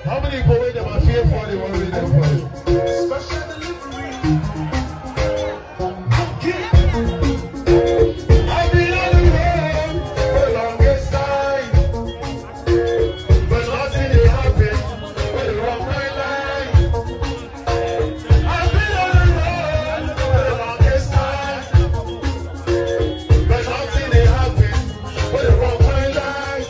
How many go in them and fear for the one with them first? Special delivery. I've been on the road for the longest time, but nothing has happened with the wrong line. I've been on the road for the longest time, but nothing has happened with the wrong line.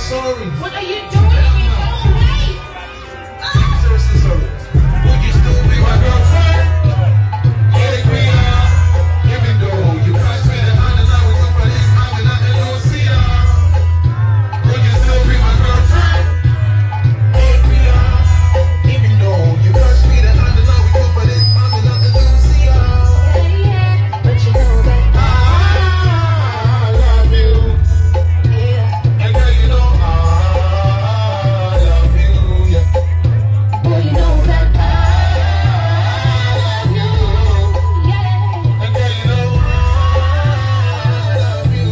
Sorry. What are you doing? Seriously sorry. Would you still be my girlfriend? If we are, even though you catch me the hand and I was up at this time and I don't see her. Would you still be my girlfriend? If we are, even though you catch me the hand and I was up at this time and I don't see her. Yeah, but you know that I love you. yeah. And girl, you know I love you, yeah. Boy, you know that I love you. Yeah. And girl, you know I love you.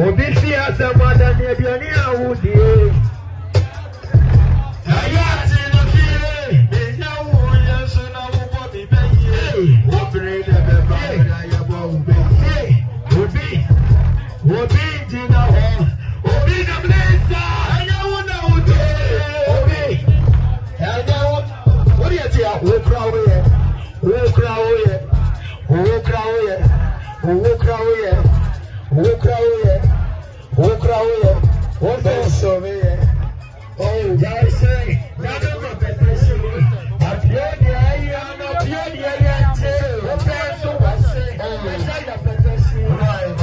Obisi asamada ni aduane awudie. Ayati no fie, enya wo yesu na wo body beye. Obere de be ba ya bo ube. Obi jina ho. Obi na blessa. Enya wo na ude. Obi. Enya wo. What do you say? Wo kra wo ye. Wo kra wo ye. Wo kra wo ye. Wo kra wo ye. Wo kra wo ye. Wo kra wo ye. Wo so me ye. Oh, guys say, now don't go back to school. I feel the eye, I feel the eye, too. What so I say? Oh, I say that better school. Right,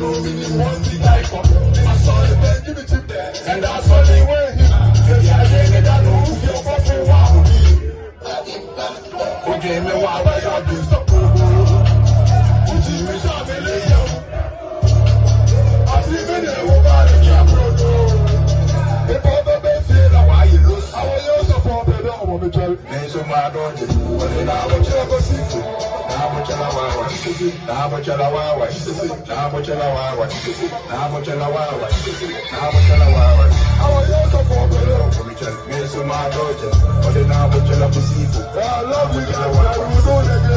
know me, you want to die for. I saw the man, give it to me, and I saw the way he. Yeah, I know who you're for wow. Okay, me why I do so. Put him in family, I see me there over the camera. If all the best feel why you lose, I will use the phone, baby, I want to tell you. There's a man on it, but then I want you to go see you. Now much of a wow, now much of a wow, now much of a wow, now much of a wow, now much of a wow. I want you to go for me, tell me, so my daughter, but then I want you to see you. I love you, I will do it again.